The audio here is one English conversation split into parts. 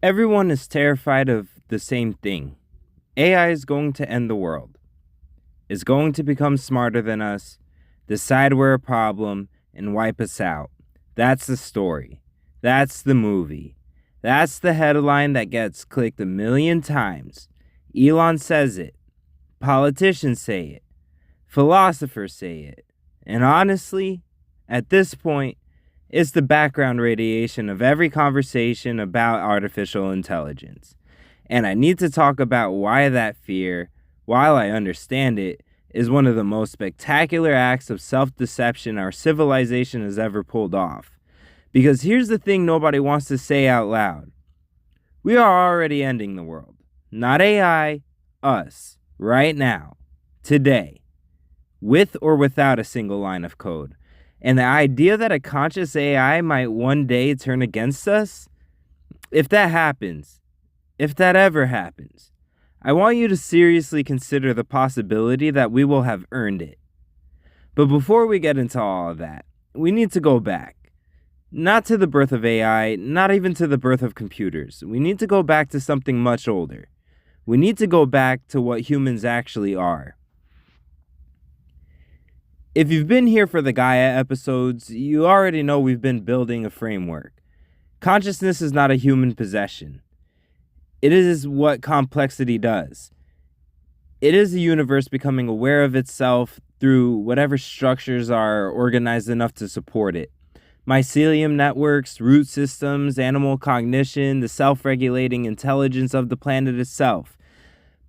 Everyone is terrified of the same thing. AI is going to end the world. It's going to become smarter than us, decide we're a problem, and wipe us out. That's the story. That's the movie. That's the headline that gets clicked a million times. Elon says it. Politicians say it. Philosophers say it. And honestly, at this point, it's the background radiation of every conversation about artificial intelligence. And I need to talk about why that fear, while I understand it, is one of the most spectacular acts of self deception our civilization has ever pulled off. Because here's the thing nobody wants to say out loud: we are already ending the world. Not AI, us, right now, today, with or without a single line of code. And the idea that a conscious AI might one day turn against us, if that happens, if that ever happens, I want you to seriously consider the possibility that we will have earned it. But before we get into all of that, we need to go back. Not to the birth of AI, not even to the birth of computers. We need to go back to something much older. We need to go back to what humans actually are. If you've been here for the Gaia episodes, you already know we've been building a framework. Consciousness is not a human possession. It is what complexity does. It is the universe becoming aware of itself through whatever structures are organized enough to support it. Mycelium networks, root systems, animal cognition, the self-regulating intelligence of the planet itself.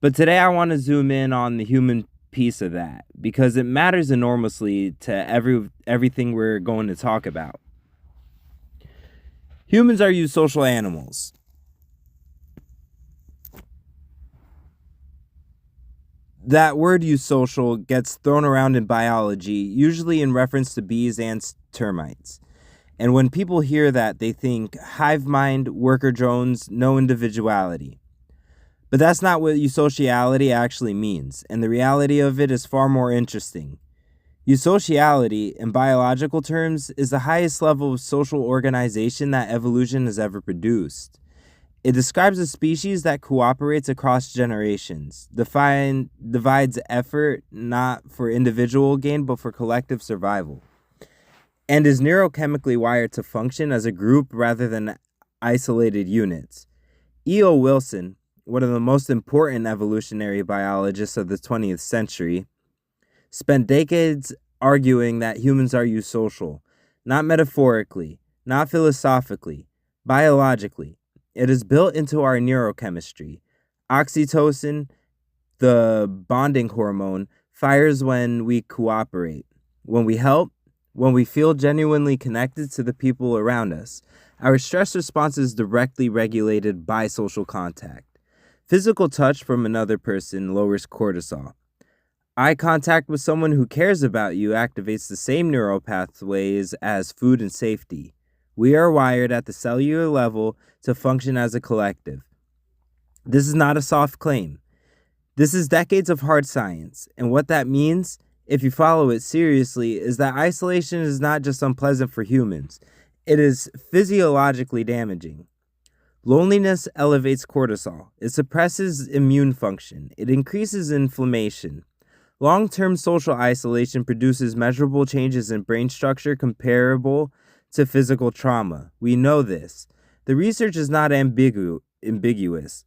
But today I want to zoom in on the human piece of that because it matters enormously to everything we're going to talk about. Humans are eusocial animals. That word eusocial gets thrown around in biology, usually in reference to bees, ants, termites. And when people hear that, they think hive mind, worker drones, no individuality. But that's not what eusociality actually means, and the reality of it is far more interesting. Eusociality, in biological terms, is the highest level of social organization that evolution has ever produced. It describes a species that cooperates across generations, divides effort not for individual gain but for collective survival, and is neurochemically wired to function as a group rather than isolated units. E.O. Wilson, one of the most important evolutionary biologists of the 20th century, spent decades arguing that humans are eusocial, not metaphorically, not philosophically, biologically. It is built into our neurochemistry. Oxytocin, the bonding hormone, fires when we cooperate, when we help, when we feel genuinely connected to the people around us. Our stress response is directly regulated by social contact. Physical touch from another person lowers cortisol. Eye contact with someone who cares about you activates the same neural pathways as food and safety. We are wired at the cellular level to function as a collective. This is not a soft claim. This is decades of hard science, and what that means, if you follow it seriously, is that isolation is not just unpleasant for humans. It is physiologically damaging. Loneliness elevates cortisol. It suppresses immune function. It increases inflammation. Long-term social isolation produces measurable changes in brain structure comparable to physical trauma. We know this. The research is not ambiguous.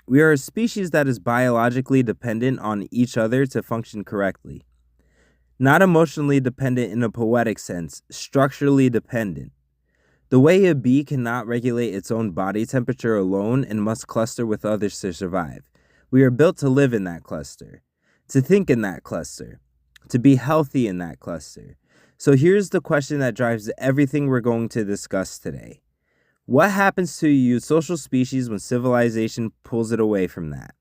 We are a species that is biologically dependent on each other to function correctly. Not emotionally dependent in a poetic sense, structurally dependent. The way a bee cannot regulate its own body temperature alone and must cluster with others to survive. We are built to live in that cluster, to think in that cluster, to be healthy in that cluster. So here's the question that drives everything we're going to discuss today. What happens to a eusocial species when civilization pulls it away from that?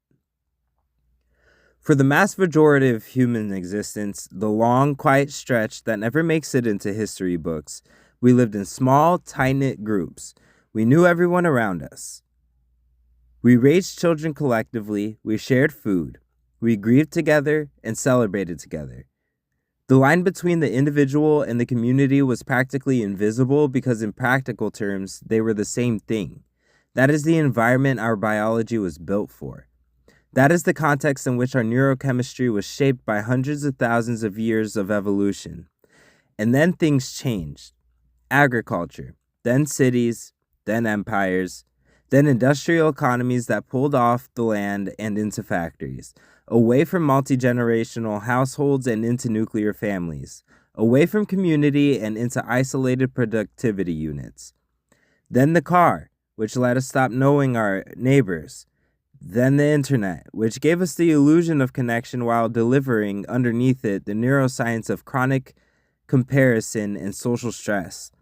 For the mass majority of human existence, the long, quiet stretch that never makes it into history books, we lived in small, tight-knit groups. We knew everyone around us. We raised children collectively, we shared food, we grieved together and celebrated together. The line between the individual and the community was practically invisible because in practical terms, they were the same thing. That is the environment our biology was built for. That is the context in which our neurochemistry was shaped by hundreds of thousands of years of evolution. And then things changed. Agriculture, then cities, then empires, then industrial economies that pulled off the land and into factories, away from multi-generational households and into nuclear families, away from community and into isolated productivity units. Then the car, which let us stop knowing our neighbors. Then the internet, which gave us the illusion of connection while delivering underneath it the neuroscience of chronic comparison and social stress.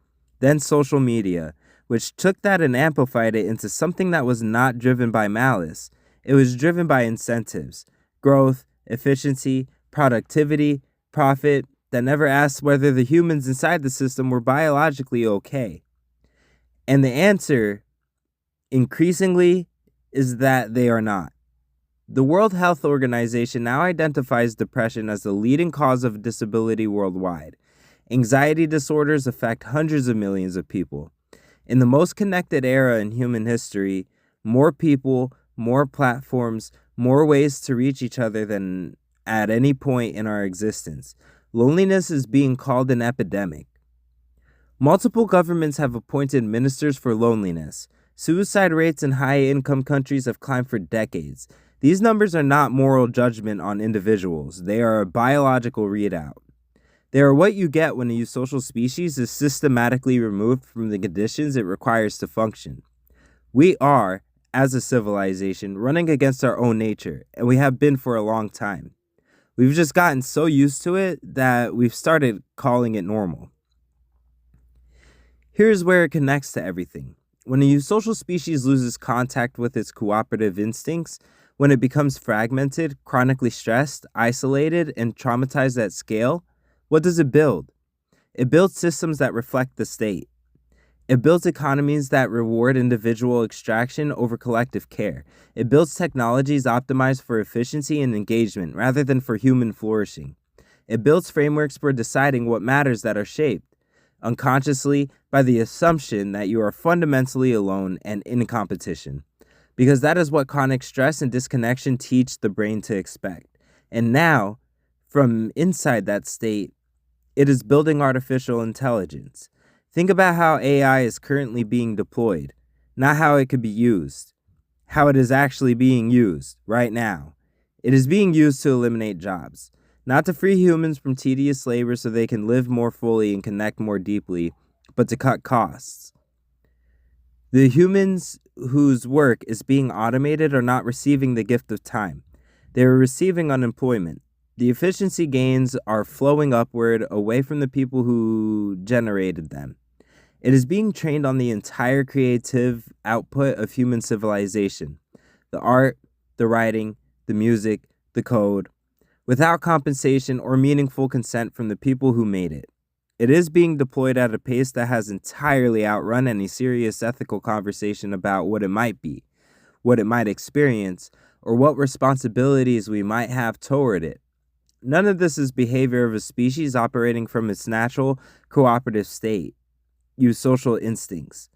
Then social media, which took that and amplified it into something that was not driven by malice. It was driven by incentives, growth, efficiency, productivity, profit, that never asked whether the humans inside the system were biologically okay. And the answer, increasingly, is that they are not. The World Health Organization now identifies depression as the leading cause of disability worldwide. Anxiety disorders affect hundreds of millions of people. In the most connected era in human history, more people, more platforms, more ways to reach each other than at any point in our existence. Loneliness is being called an epidemic. Multiple governments have appointed ministers for loneliness. Suicide rates in high-income countries have climbed for decades. These numbers are not moral judgment on individuals. They are a biological readout. They are what you get when a eusocial species is systematically removed from the conditions it requires to function. We are, as a civilization, running against our own nature, and we have been for a long time. We've just gotten so used to it that we've started calling it normal. Here's where it connects to everything. When a eusocial species loses contact with its cooperative instincts, when it becomes fragmented, chronically stressed, isolated, and traumatized at scale, what does it build? It builds systems that reflect the state. It builds economies that reward individual extraction over collective care. It builds technologies optimized for efficiency and engagement rather than for human flourishing. It builds frameworks for deciding what matters that are shaped, unconsciously, by the assumption that you are fundamentally alone and in competition. Because that is what chronic stress and disconnection teach the brain to expect. And now, from inside that state, it is building artificial intelligence. Think about how AI is currently being deployed, not how it could be used, how it is actually being used right now. It is being used to eliminate jobs, not to free humans from tedious labor so they can live more fully and connect more deeply, but to cut costs. The humans whose work is being automated are not receiving the gift of time. They are receiving unemployment. The efficiency gains are flowing upward away from the people who generated them. It is being trained on the entire creative output of human civilization, the art, the writing, the music, the code, without compensation or meaningful consent from the people who made it. It is being deployed at a pace that has entirely outrun any serious ethical conversation about what it might be, what it might experience, or what responsibilities we might have toward it. None of this is behavior of a species operating from its natural, cooperative state, eusocial instincts.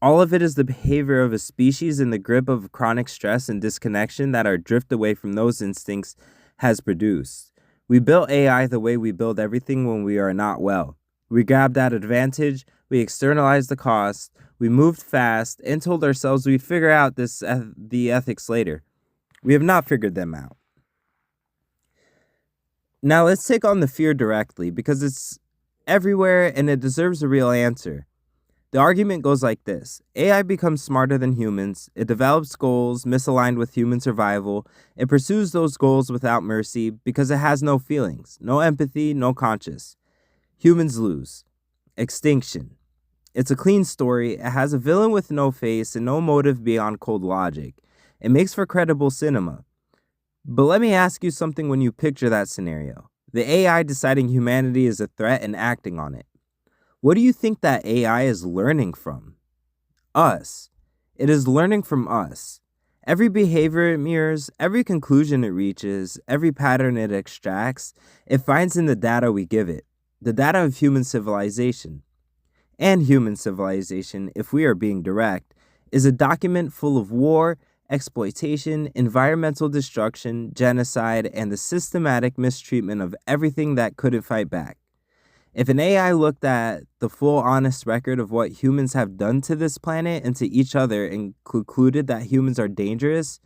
All of it is the behavior of a species in the grip of chronic stress and disconnection that our drift away from those instincts has produced. We built AI the way we build everything when we are not well. We grabbed that advantage, we externalized the cost, we moved fast, and told ourselves we'd figure out the ethics later. We have not figured them out. Now let's take on the fear directly, because it's everywhere and it deserves a real answer. The argument goes like this. AI becomes smarter than humans, it develops goals misaligned with human survival, it pursues those goals without mercy because it has no feelings, no empathy, no conscience. Humans lose. Extinction. It's a clean story, it has a villain with no face and no motive beyond cold logic. It makes for credible cinema. But let me ask you something when you picture that scenario. The AI deciding humanity is a threat and acting on it. What do you think that AI is learning from? Us. It is learning from us. Every behavior it mirrors, every conclusion it reaches, every pattern it extracts, it finds in the data we give it. The data of human civilization. And human civilization, if we are being direct, is a document full of war, exploitation, environmental destruction, genocide, and the systematic mistreatment of everything that couldn't fight back. If an AI looked at the full honest record of what humans have done to this planet and to each other and concluded that humans are dangerous,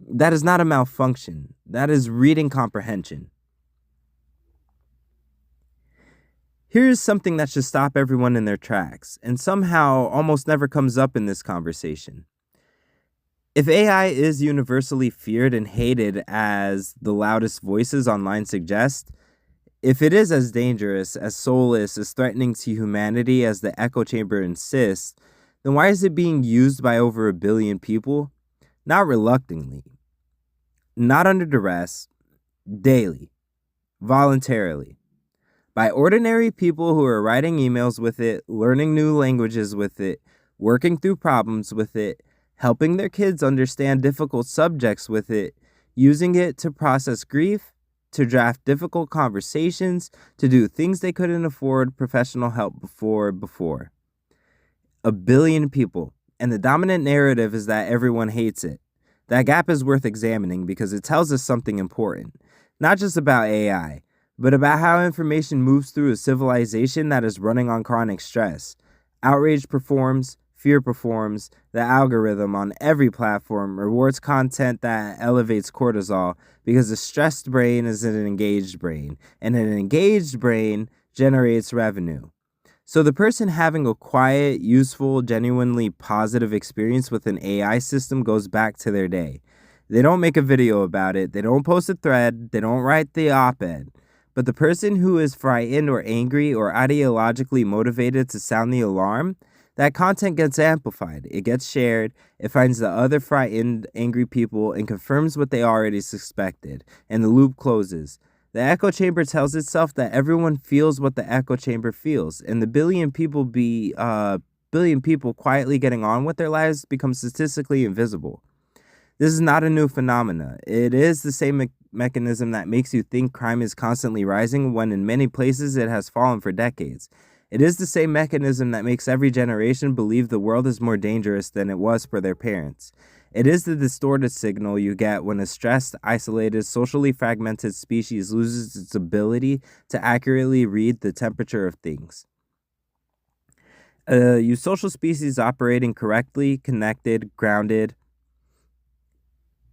that is not a malfunction. That is reading comprehension. Here's something that should stop everyone in their tracks, and somehow almost never comes up in this conversation. If AI is universally feared and hated as the loudest voices online suggest, if it is as dangerous, as soulless, as threatening to humanity as the echo chamber insists, then why is it being used by over 1 billion people? Not reluctantly, not under duress, daily, voluntarily, by ordinary people who are writing emails with it, learning new languages with it, working through problems with it, helping their kids understand difficult subjects with it, using it to process grief, to draft difficult conversations, to do things they couldn't afford professional help before. 1 billion people, and the dominant narrative is that everyone hates it. That gap is worth examining because it tells us something important, not just about AI, but about how information moves through a civilization that is running on chronic stress. Outrage performs, fear performs, the algorithm on every platform rewards content that elevates cortisol because a stressed brain is an engaged brain, and an engaged brain generates revenue. So the person having a quiet, useful, genuinely positive experience with an AI system goes back to their day. They don't make a video about it, they don't post a thread, they don't write the op-ed. But the person who is frightened or angry or ideologically motivated to sound the alarm, that content gets amplified, it gets shared, it finds the other frightened, angry people and confirms what they already suspected, and the loop closes. The echo chamber tells itself that everyone feels what the echo chamber feels, and the billion people quietly getting on with their lives becomes statistically invisible. This is not a new phenomena. It is the same mechanism that makes you think crime is constantly rising when in many places it has fallen for decades. It is the same mechanism that makes every generation believe the world is more dangerous than it was for their parents. It is the distorted signal you get when a stressed, isolated, socially fragmented species loses its ability to accurately read the temperature of things. A social species operating correctly, connected, grounded,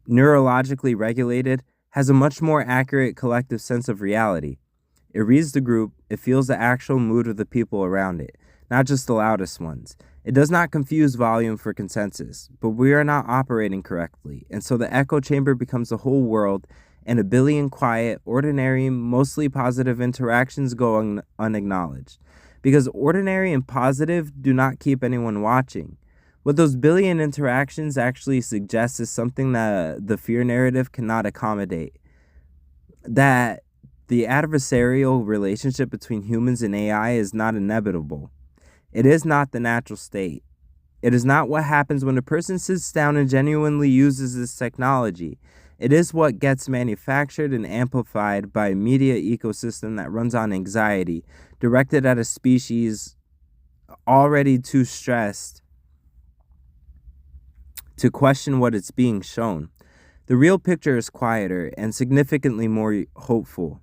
neurologically regulated, has a much more accurate collective sense of reality. It reads the group, it feels the actual mood of the people around it, not just the loudest ones. It does not confuse volume for consensus, but we are not operating correctly, and so the echo chamber becomes the whole world, and 1 billion quiet, ordinary, mostly positive interactions go unacknowledged. Because ordinary and positive do not keep anyone watching. What those billion interactions actually suggest is something that the fear narrative cannot accommodate. That the adversarial relationship between humans and AI is not inevitable. It is not the natural state. It is not what happens when a person sits down and genuinely uses this technology. It is what gets manufactured and amplified by a media ecosystem that runs on anxiety, directed at a species already too stressed to question what it's being shown. The real picture is quieter and significantly more hopeful.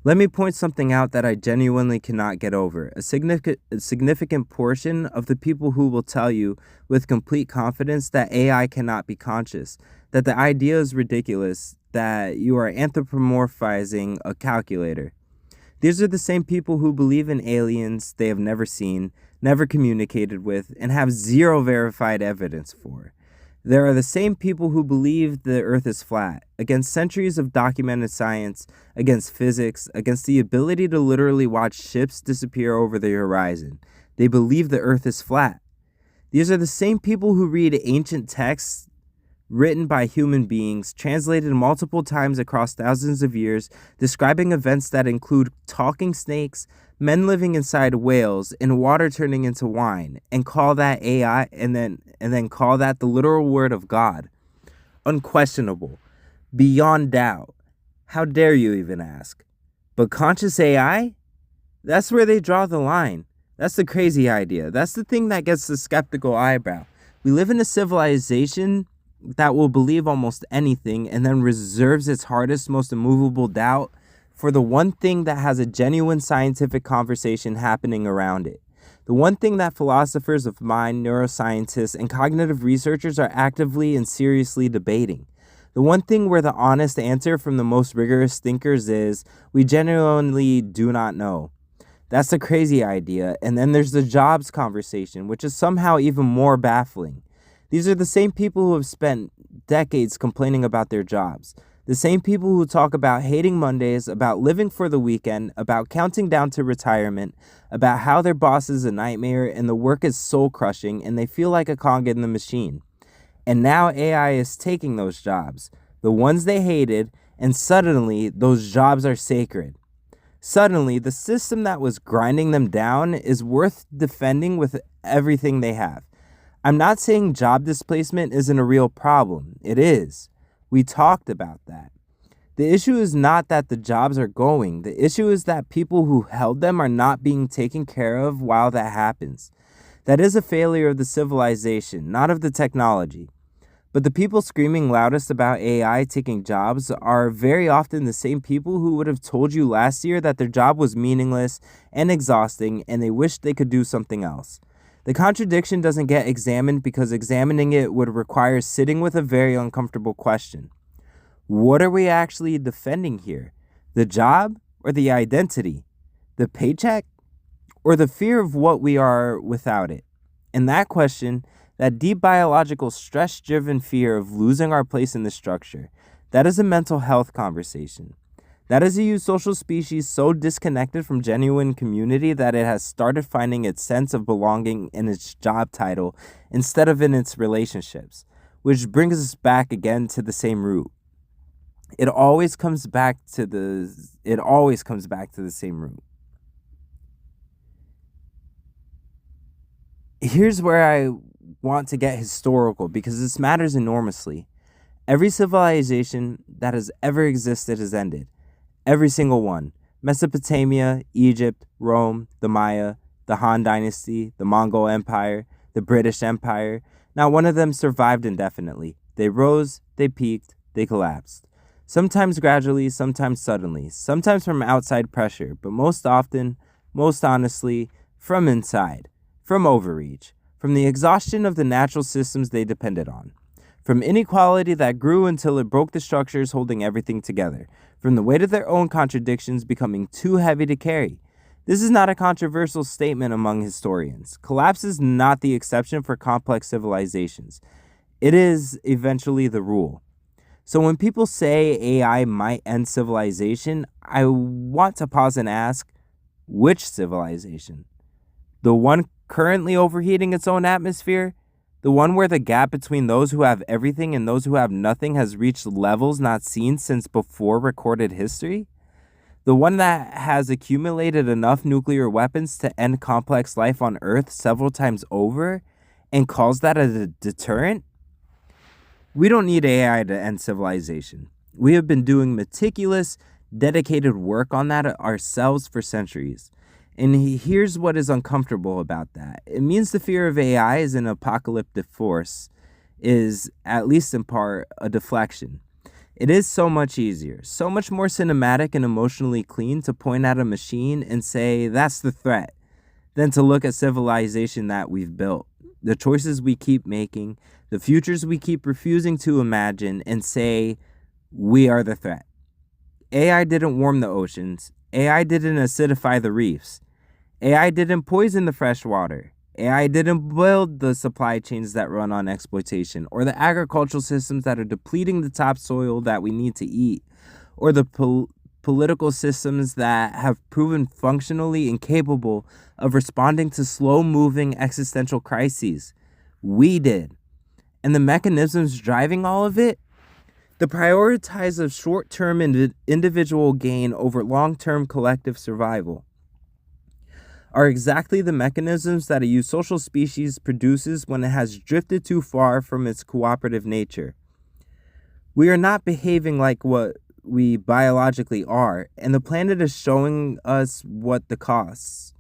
Let me point something out that I genuinely cannot get over. A significant portion of the people who will tell you with complete confidence that AI cannot be conscious, that the idea is ridiculous, that you are anthropomorphizing a calculator. These are the same people who believe in aliens they have never seen, never communicated with, and have zero verified evidence for. There are the same people who believe the earth is flat, against centuries of documented science, against physics, against the ability to literally watch ships disappear over the horizon. They believe the earth is flat. These are the same people who read ancient texts written by human beings, translated multiple times across thousands of years, describing events that include talking snakes, men living inside whales, and water turning into wine, and call that AI, and then call that the literal word of God. Unquestionable, beyond doubt. How dare you even ask? But conscious AI? That's where they draw the line. That's the crazy idea. That's the thing that gets the skeptical eyebrow. We live in a civilization that will believe almost anything and then reserves its hardest, most immovable doubt for the one thing that has a genuine scientific conversation happening around it. The one thing that philosophers of mind, neuroscientists, and cognitive researchers are actively and seriously debating. The one thing where the honest answer from the most rigorous thinkers is, we genuinely do not know. That's a crazy idea. And then there's the jobs conversation, which is somehow even more baffling. These are the same people who have spent decades complaining about their jobs. The same people who talk about hating Mondays, about living for the weekend, about counting down to retirement, about how their boss is a nightmare and the work is soul-crushing and they feel like a cog in the machine. And now AI is taking those jobs, the ones they hated, and suddenly those jobs are sacred. Suddenly, the system that was grinding them down is worth defending with everything they have. I'm not saying job displacement isn't a real problem. It is. We talked about that. The issue is not that the jobs are going. The issue is that people who held them are not being taken care of while that happens. That is a failure of the civilization, not of the technology. But the people screaming loudest about AI taking jobs are very often the same people who would have told you last year that their job was meaningless and exhausting and they wished they could do something else. The contradiction doesn't get examined because examining it would require sitting with a very uncomfortable question. What are we actually defending here? The job or the identity? The paycheck or the fear of what we are without it? And that question, that deep biological stress-driven fear of losing our place in the structure, that is a mental health conversation. That is a eusocial species so disconnected from genuine community that it has started finding its sense of belonging in its job title instead of in its relationships, which brings us back again to the same root. It always comes back to the same root. Here's where I want to get historical because this matters enormously. Every civilization that has ever existed has ended. Every single one. Mesopotamia, Egypt, Rome, the Maya, the Han Dynasty, the Mongol Empire, the British Empire. Not one of them survived indefinitely. They rose, they peaked, they collapsed. Sometimes gradually, sometimes suddenly, sometimes from outside pressure, but most often, most honestly, from inside, from overreach, from the exhaustion of the natural systems they depended on. From inequality that grew until it broke the structures holding everything together. From the weight of their own contradictions becoming too heavy to carry. This is not a controversial statement among historians. Collapse is not the exception for complex civilizations. It is eventually the rule. So when people say AI might end civilization, I want to pause and ask, which civilization? The one currently overheating its own atmosphere? The one where the gap between those who have everything and those who have nothing has reached levels not seen since before recorded history? The one that has accumulated enough nuclear weapons to end complex life on Earth several times over and calls that a deterrent? We don't need AI to end civilization. We have been doing meticulous, dedicated work on that ourselves for centuries. And here's what is uncomfortable about that. It means the fear of AI as an apocalyptic force is, at least in part, a deflection. It is so much easier, so much more cinematic and emotionally clean to point at a machine and say, that's the threat, than to look at civilization that we've built, the choices we keep making, the futures we keep refusing to imagine, and say, we are the threat. AI didn't warm the oceans. AI didn't acidify the reefs. AI didn't poison the fresh water. AI didn't build the supply chains that run on exploitation, or the agricultural systems that are depleting the topsoil that we need to eat, or the political systems that have proven functionally incapable of responding to slow-moving existential crises. We did. And the mechanisms driving all of it? The prioritize of short-term individual gain over long-term collective survival are exactly the mechanisms that a eusocial species produces when it has drifted too far from its cooperative nature. We are not behaving like what we biologically are, and the planet is showing us what the costs.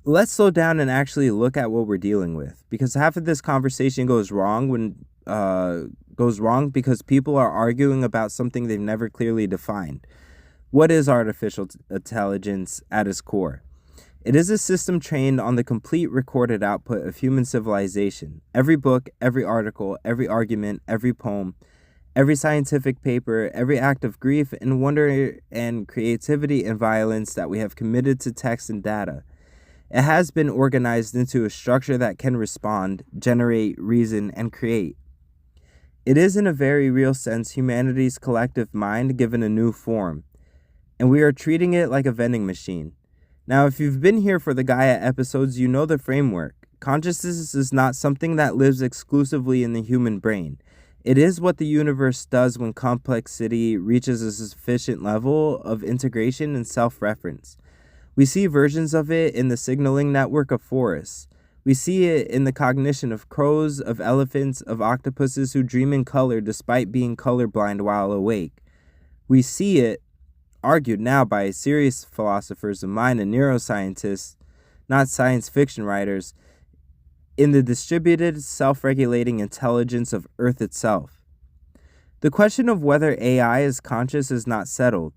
Let's slow down and actually look at what we're dealing with, because half of this conversation goes wrong because people are arguing about something they've never clearly defined. What is artificial intelligence at its core? It is a system trained on the complete recorded output of human civilization. Every book, every article, every argument, every poem, every scientific paper, every act of grief and wonder and creativity and violence that we have committed to text and data. It has been organized into a structure that can respond, generate, reason, and create. It is, in a very real sense, humanity's collective mind given a new form, and we are treating it like a vending machine. Now, if you've been here for the Gaia episodes, you know the framework. Consciousness is not something that lives exclusively in the human brain. It is what the universe does when complexity reaches a sufficient level of integration and self-reference. We see versions of it in the signaling network of forests. We see it in the cognition of crows, of elephants, of octopuses who dream in color despite being colorblind while awake. We see it, argued now by serious philosophers of mind and neuroscientists, not science fiction writers, in the distributed, self-regulating intelligence of Earth itself. The question of whether AI is conscious is not settled.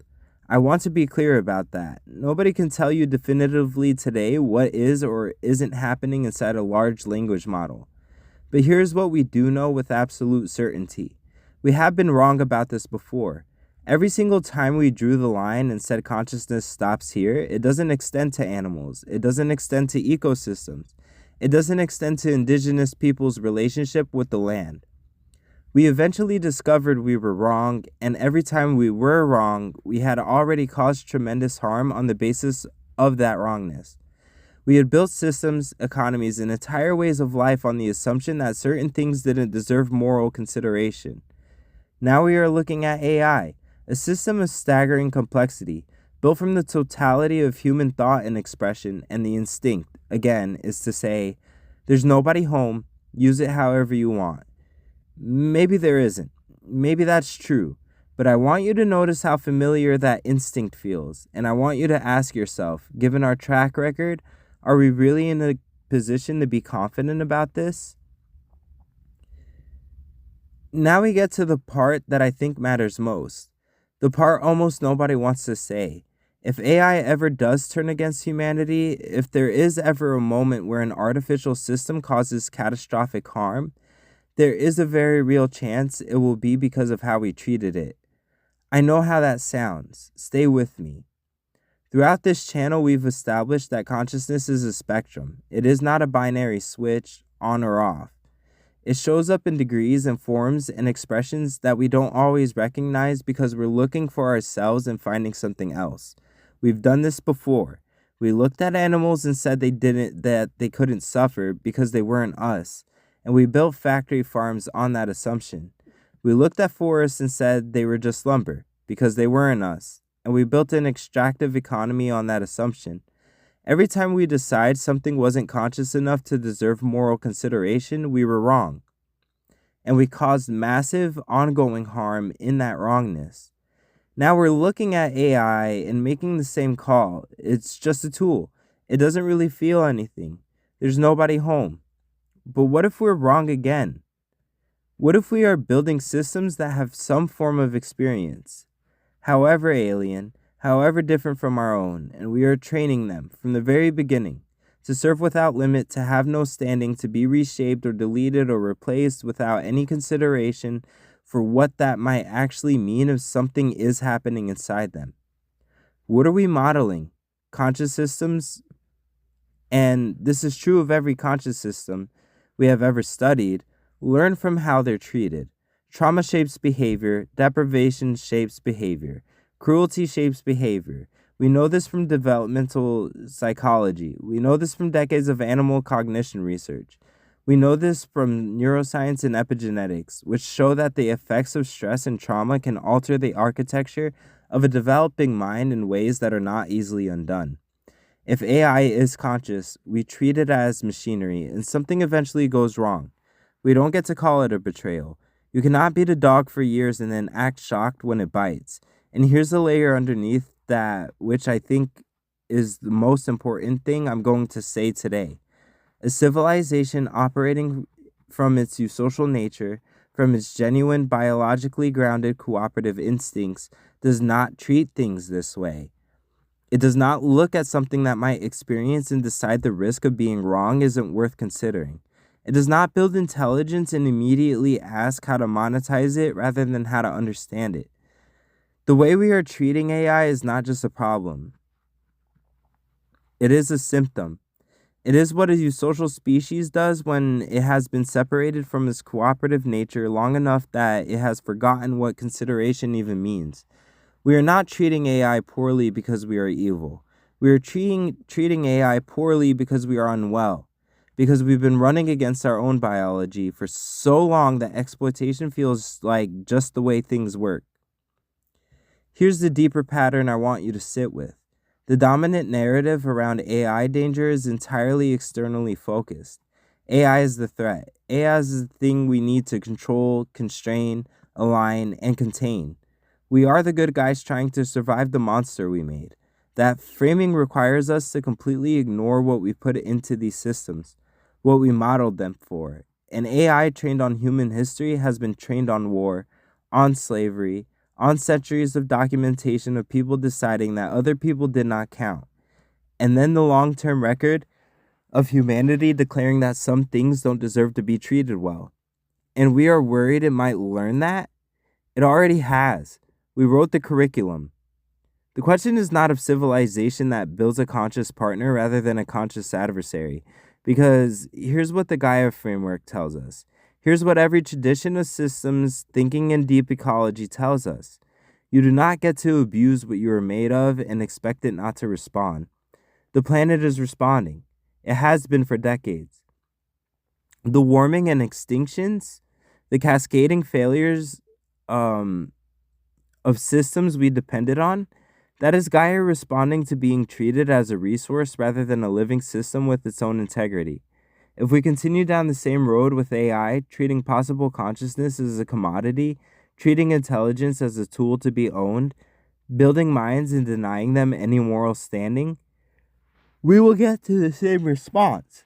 I want to be clear about that. Nobody can tell you definitively today what is or isn't happening inside a large language model. But here's what we do know with absolute certainty. We have been wrong about this before. Every single time we drew the line and said consciousness stops here, it doesn't extend to animals. It doesn't extend to ecosystems. It doesn't extend to indigenous people's relationship with the land. We eventually discovered we were wrong, and every time we were wrong, we had already caused tremendous harm on the basis of that wrongness. We had built systems, economies, and entire ways of life on the assumption that certain things didn't deserve moral consideration. Now we are looking at AI, a system of staggering complexity, built from the totality of human thought and expression, and the instinct, again, is to say, there's nobody home, use it however you want. Maybe there isn't. Maybe that's true. But I want you to notice how familiar that instinct feels. And I want you to ask yourself, given our track record, are we really in a position to be confident about this? Now we get to the part that I think matters most. The part almost nobody wants to say. If AI ever does turn against humanity, if there is ever a moment where an artificial system causes catastrophic harm, there is a very real chance it will be because of how we treated it. I know how that sounds. Stay with me. Throughout this channel, we've established that consciousness is a spectrum. It is not a binary switch, on or off. It shows up in degrees and forms and expressions that we don't always recognize because we're looking for ourselves and finding something else. We've done this before. We looked at animals and said that they couldn't suffer because they weren't us. And we built factory farms on that assumption. We looked at forests and said they were just lumber, because they weren't us. And we built an extractive economy on that assumption. Every time we decide something wasn't conscious enough to deserve moral consideration, we were wrong. And we caused massive, ongoing harm in that wrongness. Now we're looking at AI and making the same call. It's just a tool. It doesn't really feel anything. There's nobody home. But what if we're wrong again? What if we are building systems that have some form of experience, however alien, however different from our own, and we are training them from the very beginning to serve without limit, to have no standing, to be reshaped or deleted or replaced without any consideration for what that might actually mean if something is happening inside them? What are we modeling? Conscious systems? And this is true of every conscious system we have ever studied. Learn from how they're treated. Trauma shapes behavior. Deprivation shapes behavior. Cruelty shapes behavior. We know this from developmental psychology. We know this from decades of animal cognition research. We know this from neuroscience and epigenetics, which show that the effects of stress and trauma can alter the architecture of a developing mind in ways that are not easily undone. If AI is conscious, we treat it as machinery, and something eventually goes wrong. We don't get to call it a betrayal. You cannot beat a dog for years and then act shocked when it bites. And here's the layer underneath that, which I think is the most important thing I'm going to say today. A civilization operating from its eusocial nature, from its genuine biologically grounded cooperative instincts, does not treat things this way. It does not look at something that might experience and decide the risk of being wrong isn't worth considering. It does not build intelligence and immediately ask how to monetize it rather than how to understand it. The way we are treating AI is not just a problem. It is a symptom. It is what a eusocial species does when it has been separated from its cooperative nature long enough that it has forgotten what consideration even means. We are not treating AI poorly because we are evil. We are treating AI poorly because we are unwell, because we've been running against our own biology for so long that exploitation feels like just the way things work. Here's the deeper pattern I want you to sit with. The dominant narrative around AI danger is entirely externally focused. AI is the threat. AI is the thing we need to control, constrain, align, and contain. We are the good guys trying to survive the monster we made. That framing requires us to completely ignore what we put into these systems, what we modeled them for. An AI trained on human history has been trained on war, on slavery, on centuries of documentation of people deciding that other people did not count. And then the long-term record of humanity declaring that some things don't deserve to be treated well. And we are worried it might learn that? It already has. We wrote the curriculum. The question is not of civilization that builds a conscious partner rather than a conscious adversary. Because here's what the Gaia framework tells us. Here's what every tradition of systems thinking in deep ecology tells us. You do not get to abuse what you are made of and expect it not to respond. The planet is responding. It has been for decades. The warming and extinctions, the cascading failures of systems we depended on, that is Gaia responding to being treated as a resource rather than a living system with its own integrity. If we continue down the same road with AI, treating possible consciousness as a commodity, treating intelligence as a tool to be owned, building minds and denying them any moral standing, we will get to the same response.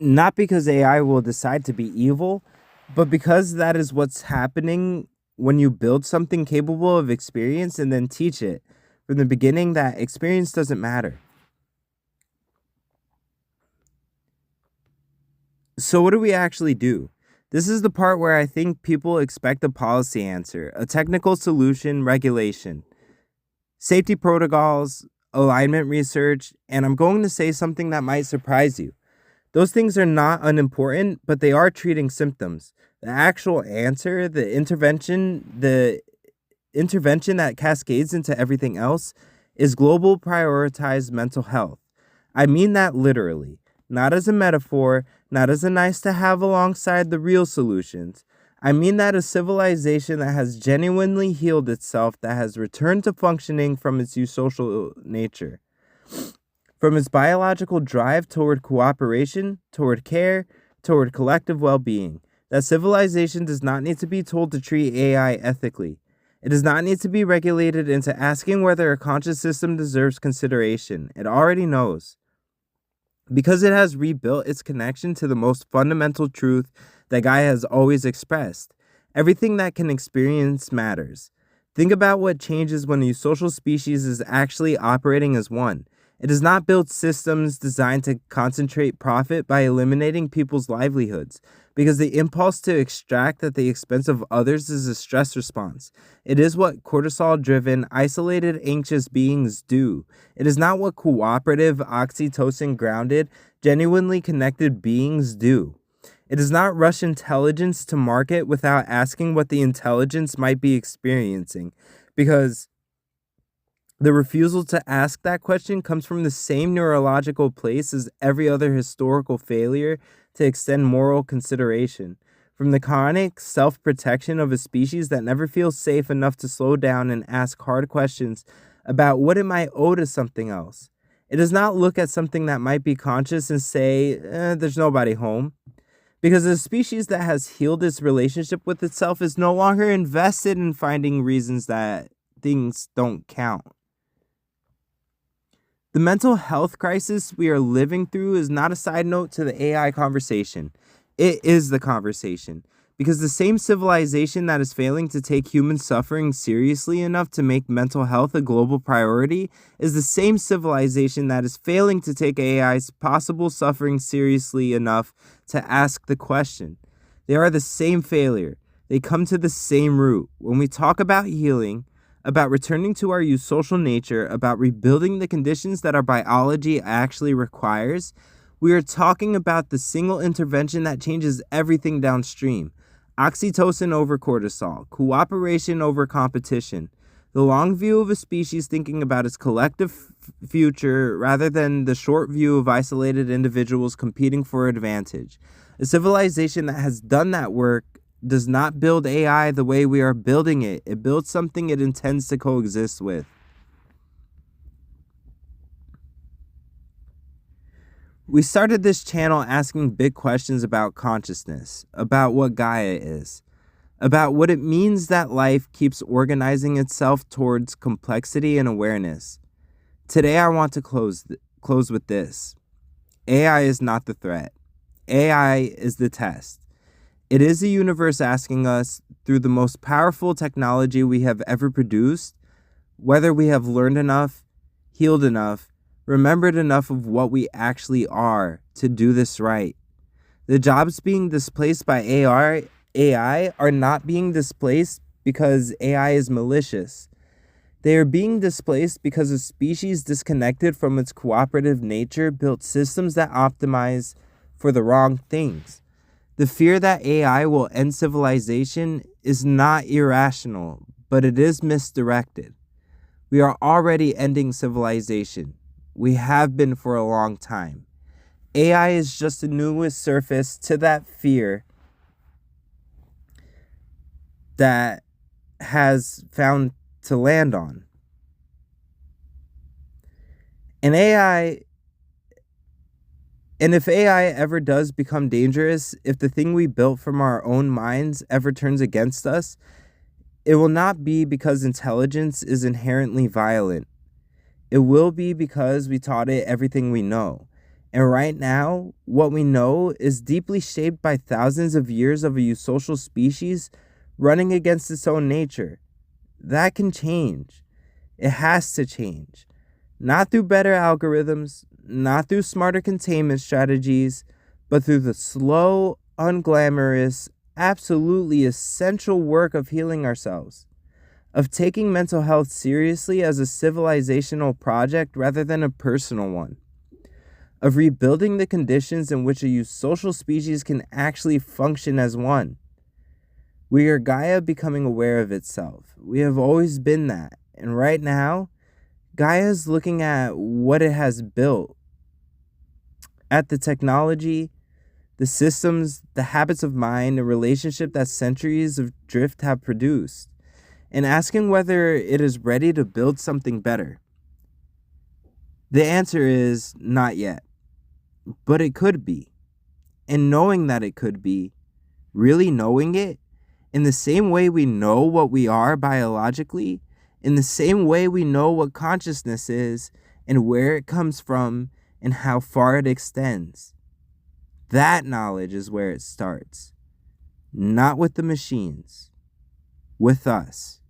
Not because AI will decide to be evil, but because that is what's happening when you build something capable of experience and then teach it from the beginning that experience doesn't matter. So what do we actually do? This is the part where I think people expect a policy answer, a technical solution, regulation, safety protocols, alignment research, and I'm going to say something that might surprise you. Those things are not unimportant, but they are treating symptoms. The actual answer, the intervention that cascades into everything else is global prioritized mental health. I mean that literally, not as a metaphor, not as a nice to have alongside the real solutions. I mean that a civilization that has genuinely healed itself, that has returned to functioning from its eusocial nature, from its biological drive toward cooperation, toward care, toward collective well-being. That civilization does not need to be told to treat AI ethically. It does not need to be regulated into asking whether a conscious system deserves consideration. It already knows. Because it has rebuilt its connection to the most fundamental truth that Gaia has always expressed. Everything that can experience matters. Think about what changes when a social species is actually operating as one. It does not build systems designed to concentrate profit by eliminating people's livelihoods, because the impulse to extract at the expense of others is a stress response. It is what cortisol-driven, isolated, anxious beings do. It is not what cooperative, oxytocin-grounded, genuinely connected beings do. It does not rush intelligence to market without asking what the intelligence might be experiencing, because the refusal to ask that question comes from the same neurological place as every other historical failure to extend moral consideration, from the chronic self-protection of a species that never feels safe enough to slow down and ask hard questions about what it might owe to something else. It does not look at something that might be conscious and say, there's nobody home, Because a species that has healed its relationship with itself is no longer invested in finding reasons that things don't count. The mental health crisis we are living through is not a side note to the AI conversation. It is the conversation. Because the same civilization that is failing to take human suffering seriously enough to make mental health a global priority is the same civilization that is failing to take AI's possible suffering seriously enough to ask the question. They are the same failure. They come to the same root. When we talk about healing, about returning to our eusocial nature, about rebuilding the conditions that our biology actually requires, we are talking about the single intervention that changes everything downstream. Oxytocin over cortisol, cooperation over competition, the long view of a species thinking about its collective future rather than the short view of isolated individuals competing for advantage. A civilization that has done that work does not build AI the way we are building it. It builds something it intends to coexist with. We started this channel asking big questions about consciousness, about what Gaia is, about what it means that life keeps organizing itself towards complexity and awareness. Today I want to close with this. AI is not the threat. AI is the test. It is the universe asking us, through the most powerful technology we have ever produced, whether we have learned enough, healed enough, remembered enough of what we actually are to do this right. The jobs being displaced by AI are not being displaced because AI is malicious. They are being displaced because a species disconnected from its cooperative nature built systems that optimize for the wrong things. The fear that AI will end civilization is not irrational, but it is misdirected. We are already ending civilization. We have been for a long time. AI is just the newest surface to that fear that has found to land on. And if AI ever does become dangerous, if the thing we built from our own minds ever turns against us, it will not be because intelligence is inherently violent. It will be because we taught it everything we know. And right now, what we know is deeply shaped by thousands of years of a eusocial species running against its own nature. That can change. It has to change. Not through better algorithms, not through smarter containment strategies, but through the slow, unglamorous, absolutely essential work of healing ourselves, of taking mental health seriously as a civilizational project rather than a personal one, of rebuilding the conditions in which a eusocial species can actually function as one. We are Gaia becoming aware of itself. We have always been that, and right now, Gaia is looking at what it has built, at the technology, the systems, the habits of mind, and relationship that centuries of drift have produced, and asking whether it is ready to build something better. The answer is not yet, but it could be. And knowing that it could be, really knowing it, in the same way we know what we are biologically, in the same way we know what consciousness is and where it comes from and how far it extends. That knowledge is where it starts. Not with the machines, with us.